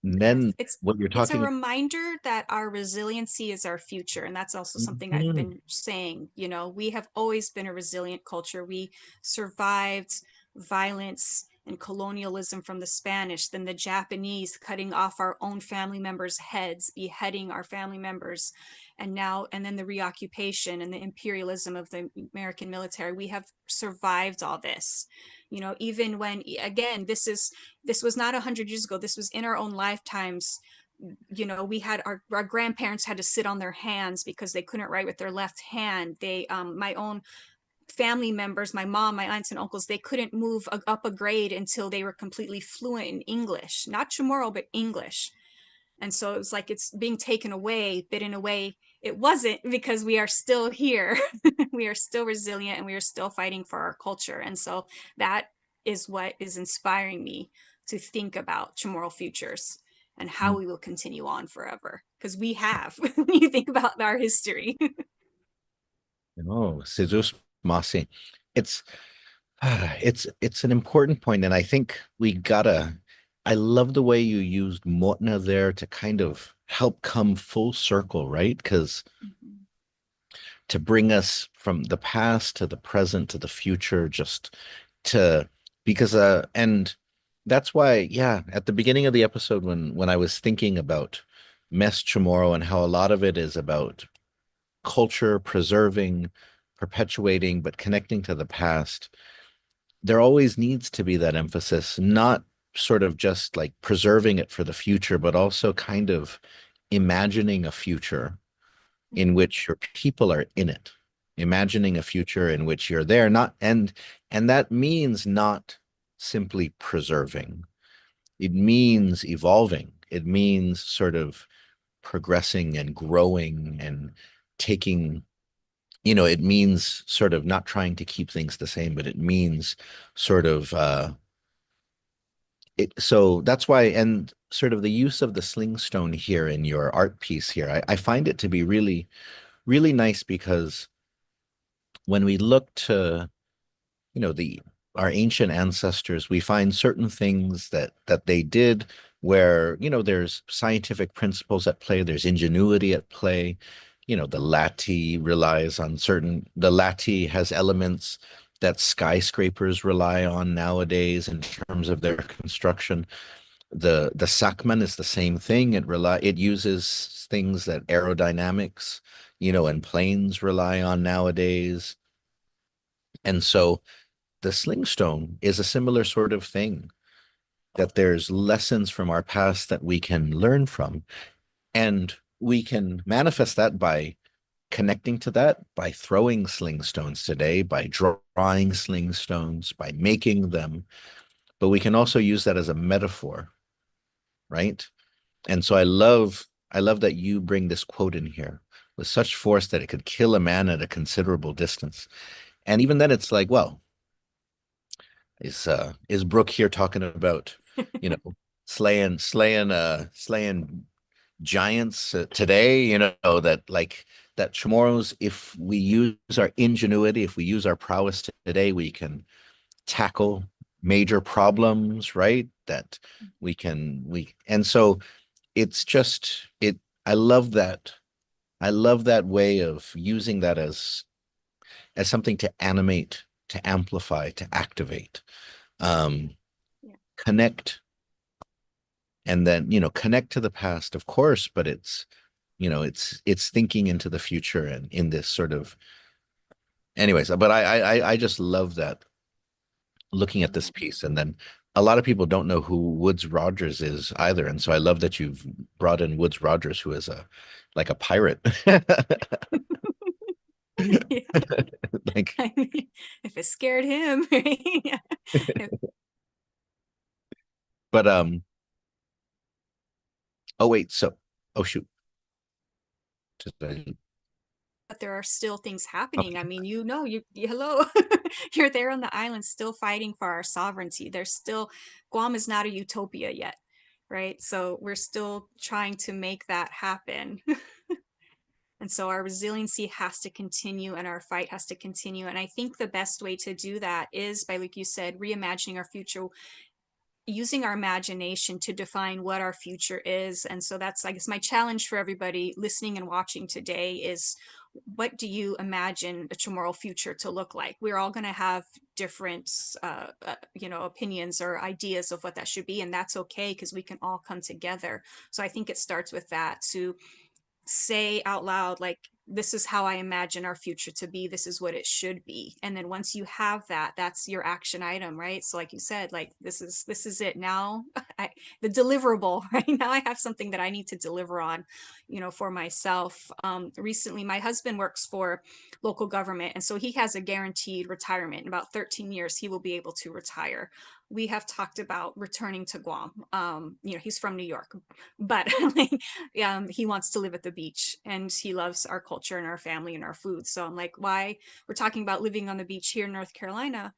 Yes, then what you're it's a talking. reminder that our resiliency is our future, and that's also something I've Mhm. been saying. We have always been a resilient culture. We survived violence and colonialism from the Spanish, then the Japanese cutting off our own family members' heads, beheading our family members, and then the reoccupation and the imperialism of the American military. We have survived all this. Even when, again, this was not 100 years ago, this was in our own lifetimes. We had our grandparents had to sit on their hands because they couldn't write with their left hand. My own family members, my mom, my aunts and uncles, they couldn't move up a grade until they were completely fluent in English, not Chamorro, but English. And so it was like it's being taken away, but in a way it wasn't, because we are still here. We are still resilient and we are still fighting for our culture. And so that is what is inspiring me to think about Chamorro futures and how we will continue on forever, because we have when you think about our history. Oh, Jesus Mossy. It's it's an important point, and I think we gotta. I love the way you used Motna there to kind of help come full circle, right? Because to bring us from the past to the present to the future, just to because and that's why, yeah, at the beginning of the episode when I was thinking about Mess Chamorro and how a lot of it is about culture, preserving, perpetuating, but connecting to the past, there always needs to be that emphasis, not sort of just like preserving it for the future, but also kind of imagining a future in which your people are in it, imagining a future in which you're there, not and that means not simply preserving. It means evolving. It means sort of progressing and growing and taking, it means sort of not trying to keep things the same, but it means sort of so that's why, and sort of the use of the sling stone here in your art piece here, I find it to be really, really nice because when we look to, the our ancient ancestors, we find certain things that they did where, there's scientific principles at play, there's ingenuity at play. The latte has elements that skyscrapers rely on nowadays in terms of their construction. The Sakman is the same thing. It uses things that aerodynamics, and planes rely on nowadays. And so the sling stone is a similar sort of thing, that there's lessons from our past that we can learn from. And we can manifest that by connecting to that, by throwing sling stones today, by drawing sling stones, by making them. But we can also use that as a metaphor, right? And so I love that you bring this quote in here with such force that it could kill a man at a considerable distance. And even then it's like, well, is Brooke here talking about, you know, slaying giants today, that like that tomorrow's, if we use our ingenuity, if we use our prowess today, we can tackle major problems, right? That and so it's just it I love that. I love that way of using that as something to animate, to amplify, to activate, um, Yeah. connect, and then, connect to the past, of course, but it's thinking into the future and in this sort of, anyways, but I just love that, looking at this piece. And then a lot of people don't know who Woodes Rogers is either, and so I love that you've brought in Woodes Rogers, who is a like a pirate. Yeah. Like, I mean, if it scared him, right? Yeah. but oh wait, oh shoot. But there are still things happening. I Okay. mean, hello, you're there on the island still fighting for our sovereignty. There's still, Guam is not a utopia yet, right? So we're still trying to make that happen. And so our resiliency has to continue and our fight has to continue. And I think the best way to do that is by, like you said, reimagining our future, using our imagination to define what our future is. And so that's, I guess, my challenge for everybody listening and watching today is, what do you imagine a tomorrow future to look like? We're all going to have different, opinions or ideas of what that should be. And that's okay, because we can all come together. So I think it starts with that, to say out loud, like, this is how I imagine our future to be, this is what it should be. And then once you have that, that's your action item, right? So like you said, like, this is it now. The deliverable, right? Now I have something that I need to deliver on, for myself. Recently my husband works for local government, and so he has a guaranteed retirement. In about 13 years he will be able to retire. We have talked about returning to Guam. He's from New York, but like, he wants to live at the beach, and he loves our culture and our family and our food. So I'm like, why, we're talking about living on the beach here in North Carolina,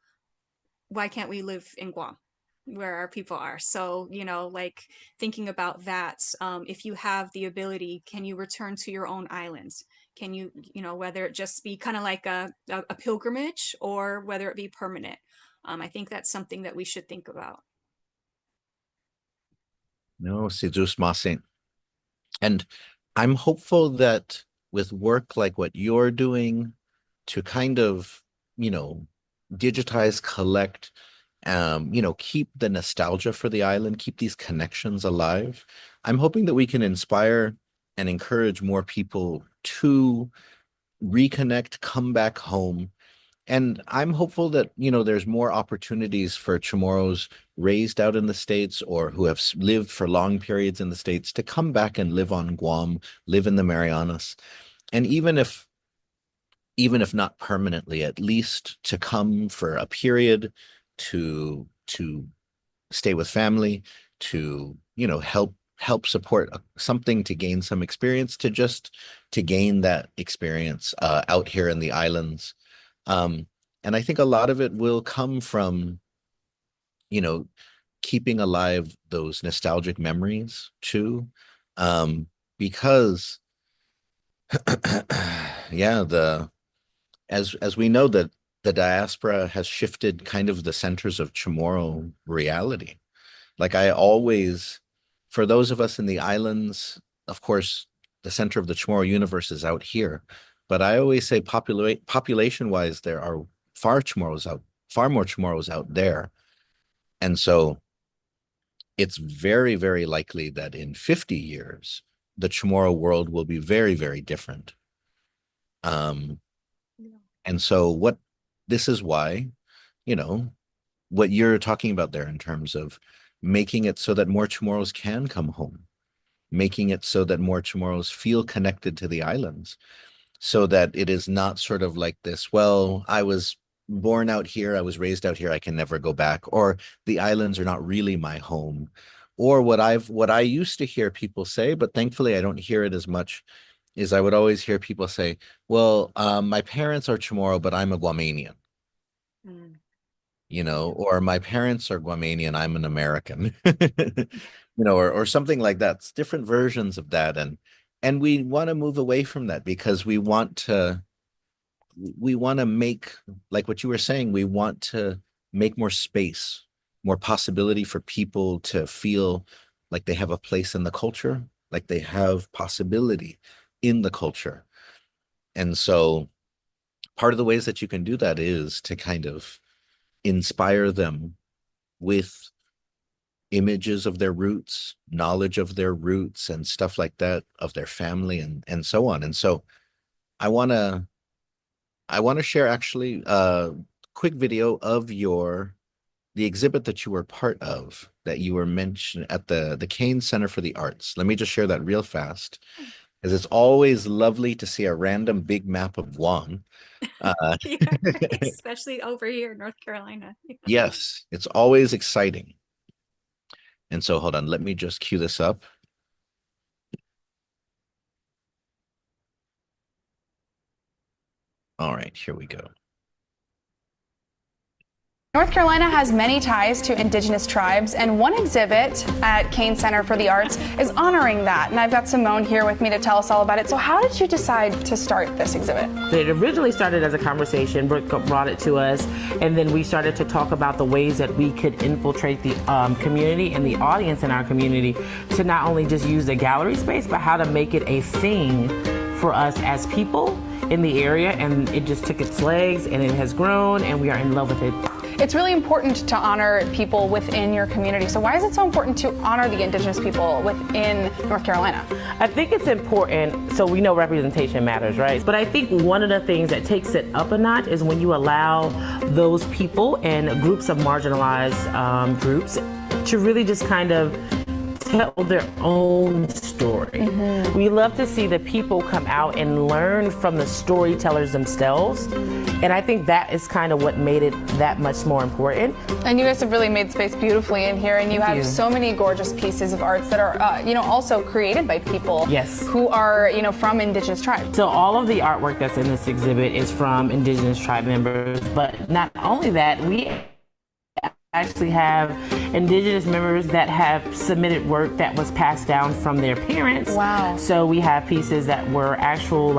why can't we live in Guam, where our people are? So, like, thinking about that, if you have the ability, can you return to your own islands? Can you, whether it just be kind of like a pilgrimage, or whether it be permanent? I think that's something that we should think about. No, si Zeus Masin. And I'm hopeful that with work like what you're doing, to kind of, you know, digitize, collect, keep the nostalgia for the island, keep these connections alive. I'm hoping that we can inspire and encourage more people to reconnect, come back home. And I'm hopeful that, there's more opportunities for Chamorros raised out in the States, or who have lived for long periods in the States, to come back and live on Guam, live in the Marianas. And even if not permanently, at least to come for a period, to stay with family, to, help support something, to gain some experience, to gain that experience out here in the islands. And I think a lot of it will come from, you know, keeping alive those nostalgic memories too. Because yeah, as we know, that the diaspora has shifted kind of the centers of Chamorro reality. Like, for those of us in the islands, of course, the center of the Chamorro universe is out here. But I always say, population wise, there are far more Chamorros out there. And so it's very, very likely that in 50 years, the Chamorro world will be very, very different. Um, Yeah. and so this is why, you know, what you're talking about there in terms of making it so that more Chamorros can come home, making it so that more Chamorros feel connected to the islands, so that it is not sort of like this, well, I was born out here, I was raised out here, I can never go back, or the islands are not really my home. Or what I used to hear people say, but thankfully I don't hear it as much, is I would always hear people say, well, my parents are Chamorro, but I'm a Guamanian, Mm. or my parents are Guamanian, I'm an American, or something like that. It's different versions of that. And we want to move away from that because we want to make, like what you were saying, we want to make more space, more possibility for people to feel like they have a place in the culture, like they have possibility in the culture. And so part of the ways that you can do that is to kind of inspire them with images of their roots, knowledge of their roots and stuff like that, of their family and so on. And so I want to share actually a quick video of the exhibit that you were part of, that you were mentioned at the Kane Center for the Arts. Let me just share that real fast, because it's always lovely to see a random big map of Guam. Yeah, right. Especially over here in North Carolina. Yes, it's always exciting. And so hold on, let me just cue this up. All right, here we go. North Carolina has many ties to indigenous tribes, and one exhibit at Kane Center for the Arts is honoring that. And I've got Simone here with me to tell us all about it. So how did you decide to start this exhibit? It originally started as a conversation. Brooke brought it to us, and then we started to talk about the ways that we could infiltrate the community and the audience in our community to not only just use the gallery space, but how to make it a thing for us as people in the area. And it just took its legs, and it has grown, and we are in love with it. It's really important to honor people within your community. So why is it so important to honor the indigenous people within North Carolina? I think it's important, so we know representation matters, right? But I think one of the things that takes it up a notch is when you allow those people and groups of marginalized groups to really just kind of tell their own story. We love to see the people come out and learn from the storytellers themselves. And I think that is kind of what made it that much more important. And you guys have really made space beautifully in here, and you have so many gorgeous pieces of arts that are, also created by people who are, from indigenous tribes. So all of the artwork that's in this exhibit is from indigenous tribe members, but not only that, we actually have indigenous members that have submitted work that was passed down from their parents. Wow. So we have pieces that were actual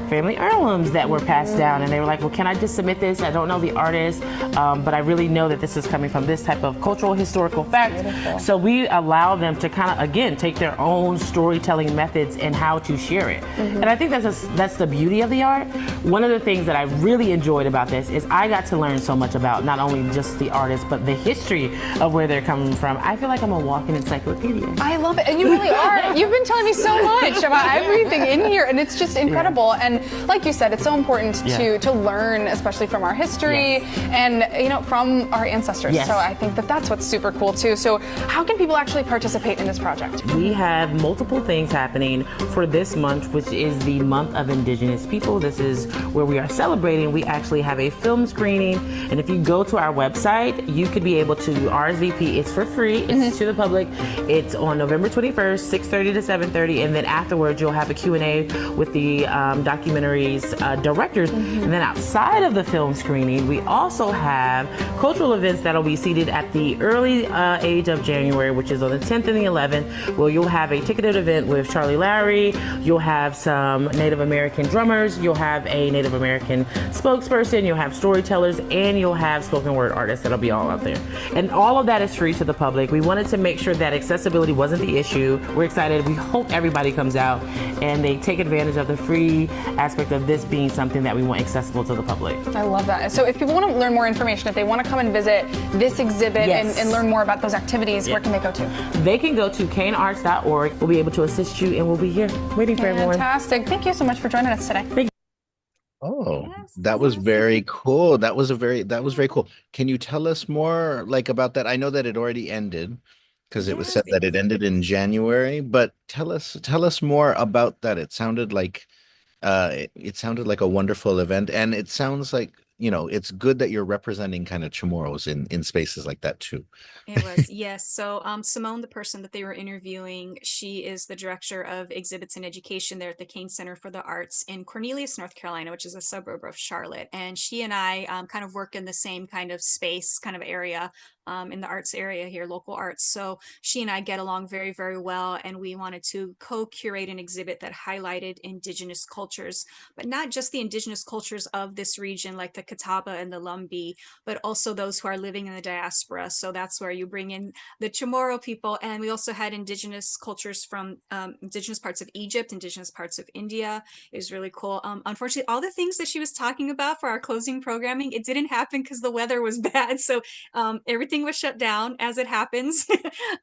family heirlooms that were passed down, and they were like, well, can I just submit this? I don't know the artist, but I really know that this is coming from this type of cultural historical fact. Beautiful. So we allow them to kind of, again, take their own storytelling methods and how to share it. And I think that's the beauty of the art. One of the things that I really enjoyed about this is I got to learn so much about not only just the artist, but the history of where they're coming from. I feel like I'm a walking encyclopedia. I love it, and you really are. You've been telling me so much about everything in here, and it's just incredible. And like you said, it's so important to learn, especially from our history and from our ancestors. So I think that's what's super cool too. So how can people actually participate in this project? We have multiple things happening for this month, which is the month of Indigenous people. This is where we are celebrating. We actually have a film screening, and if you go to our website, you could be able to RSVP. It's for free. It's to the public. It's on November 21st, 6:30 to 7:30, and then afterwards you'll have a Q&A with the documentary's directors. And then outside of the film screening, we also have cultural events that'll be seated at the early age of January, which is on the 10th and the 11th, where you'll have a ticketed event with Charlie Lowry. You'll have some Native American drummers. You'll have a Native American spokesperson. You'll have storytellers, and you'll have spoken word artists that'll be all out there. And all of that is free to the public. We wanted to make sure that accessibility wasn't the issue. We're excited. We hope everybody comes out and they take advantage of the free aspect of this being something that we want accessible to the public. I love that. So if people want to learn more information, if they want to come and visit this exhibit and learn more about those activities, where can they go to? They can go to kanearts.org. We'll be able to assist you, and we'll be here waiting for everyone. Fantastic. Thank you so much for joining us today. Thank you. Oh, Yes, that was yes. very cool. That was very cool. Can you tell us more like about that? I know that it already ended because it was Yes, said that it ended in January, but tell us more about that. It sounded like it sounded like a wonderful event, and it sounds like, you know, it's good that you're representing kind of Chamorros in spaces like that too. it was, yes. So, Simone, the person that they were interviewing, she is the director of exhibits and education there at the Kane Center for the Arts in Cornelius, North Carolina, which is a suburb of Charlotte. And she and I kind of work in the same kind of space, kind of area, in the arts area here, local arts. So she and I get along very, very well. And we wanted to co-curate an exhibit that highlighted indigenous cultures, but not just the indigenous cultures of this region, like the Catawba and the Lumbee, but also those who are living in the diaspora. So that's where you bring in the Chamorro people. And we also had indigenous cultures from indigenous parts of Egypt, indigenous parts of India. It was really cool. Unfortunately, all the things that she was talking about for our closing programming, it didn't happen because the weather was bad. So everything was shut down as it happens.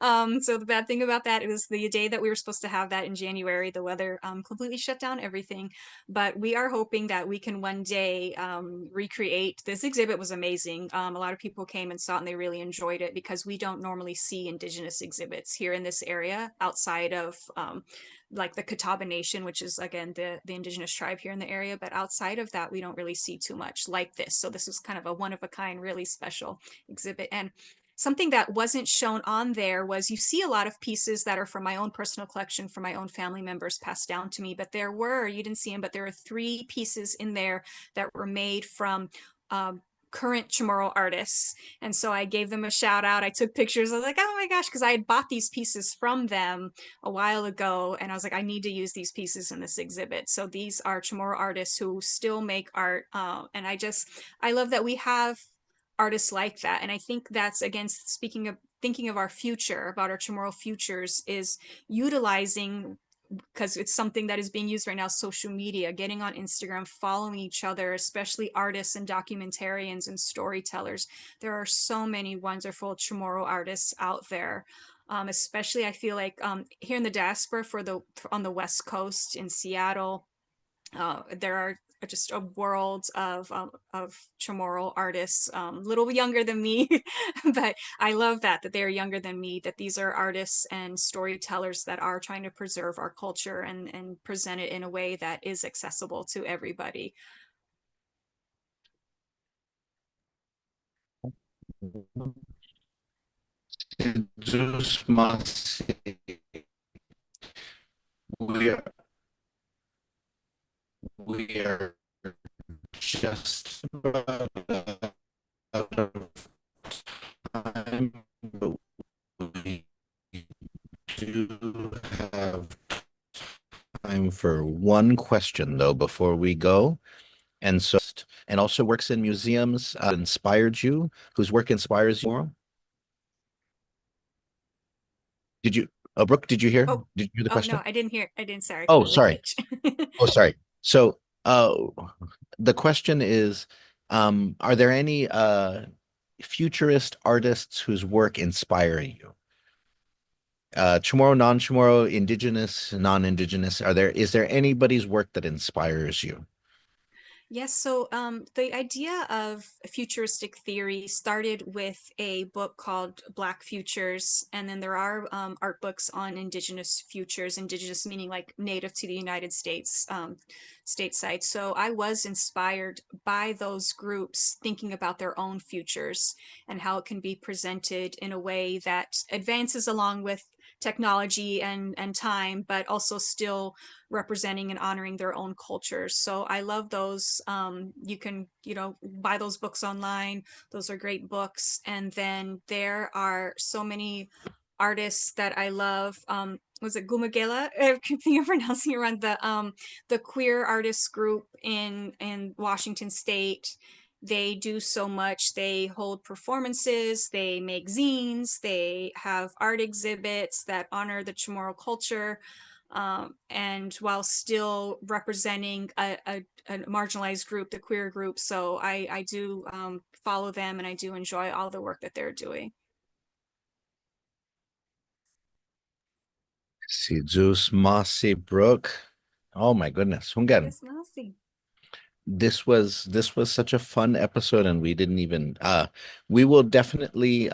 So the bad thing about that, it was the day that we were supposed to have that in January, the weather completely shut down everything. But we are hoping that we can one day recreate. This exhibit was amazing. A lot of people came and saw it and they really enjoyed it because we don't normally see indigenous exhibits here in this area outside of like the Catawba Nation, which is again the indigenous tribe here in the area. But outside of that, we don't really see too much like this. So this was kind of a one of a kind, really special exhibit. And something that wasn't shown on there was you see a lot of pieces that are from my own personal collection, from my own family members passed down to me, but you didn't see them, but there are 3 pieces in there that were made from current Chamorro artists. And so I gave them a shout out. I took pictures. I was like, oh my gosh, because I had bought these pieces from them a while ago. And I was like, I need to use these pieces in this exhibit. So these are Chamorro artists who still make art. And I love that we have artists like that. And I think that's, again, speaking of thinking of our future, about our Chamorro futures, is utilizing, because it's something that is being used right now, social media, getting on Instagram, following each other, especially artists and documentarians and storytellers. There are so many wonderful Chamorro artists out there. Especially I feel like here in the diaspora, on the West Coast in Seattle, there are just a world of Chamorro artists, a little younger than me, but I love that they are younger than me, that these are artists and storytellers that are trying to preserve our culture and present it in a way that is accessible to everybody. Jesus Masi, we are we are just about out of time, but we do have time for one question though before we go. And so, and also works in museums, inspired you, whose work inspires you more? Did you, Brooke, Oh, did you hear the oh no, question? I didn't hear. I didn't. Sorry, Oh, kind of a sorry. glitch. Oh, sorry. So, the question is, are there any futurist artists whose work inspire you? Chamorro, non-Chamorro, indigenous, non-indigenous. Is there anybody's work that inspires you? Yes, so the idea of futuristic theory started with a book called Black Futures, and then there are art books on indigenous futures, indigenous meaning like native to the United States, stateside. So I was inspired by those groups thinking about their own futures and how it can be presented in a way that advances along with technology and time, but also still representing and honoring their own cultures. So I love those. You can, buy those books online. Those are great books. And then there are so many artists that I love. Was it Gumagela? I think I'm pronouncing it wrong. The queer artist group in Washington State. They do so much. They hold performances, they make zines, they have art exhibits that honor the Chamorro culture, and while still representing a marginalized group, the queer group. So I do follow them and I do enjoy all the work that they're doing. Si Zeus Mossy Brook. Oh my goodness. Hungen. Yes, Nasi. this was such a fun episode, and we didn't even we will definitely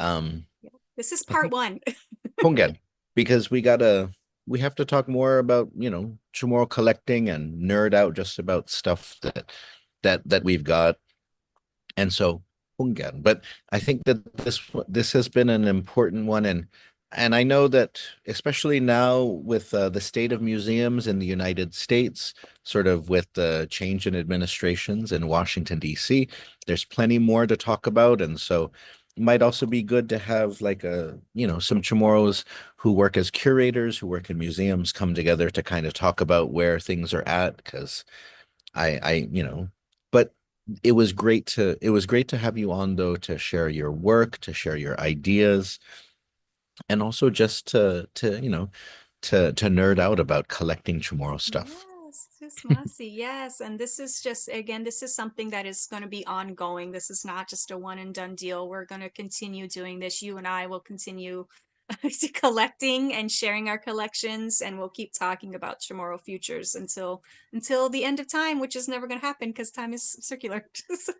This is I part think one. Pungan, because we have to talk more about, tomorrow collecting and nerd out just about stuff that we've got. And so Hungan. But I think that this has been an important one, and I know that especially now with the state of museums in the United States, sort of with the change in administrations in Washington, D.C., there's plenty more to talk about. And so it might also be good to have like some Chamorros who work as curators, who work in museums, come together to kind of talk about where things are at. Because but it was great to have you on though, to share your work, to share your ideas, and also just to nerd out about collecting Chamorro stuff. Yes, just Masi. Yes. And this is just, again, this is something that is going to be ongoing. This is not just a one and done deal. We're going to continue doing this. You and I will continue collecting and sharing our collections, and we'll keep talking about Chamorro futures until the end of time, which is never going to happen because time is circular. So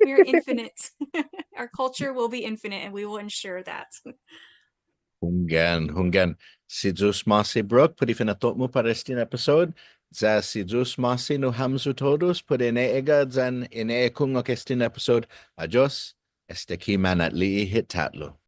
we are infinite. Our culture will be infinite, and we will ensure that. Hunggan. Si Zeus Masi Brooke, pwede finatot mo para este episode. Za si Zeus Masi no hamzu todos, pwede neega zan ine kung este episode. Adios, este kiman at li hit tatlo.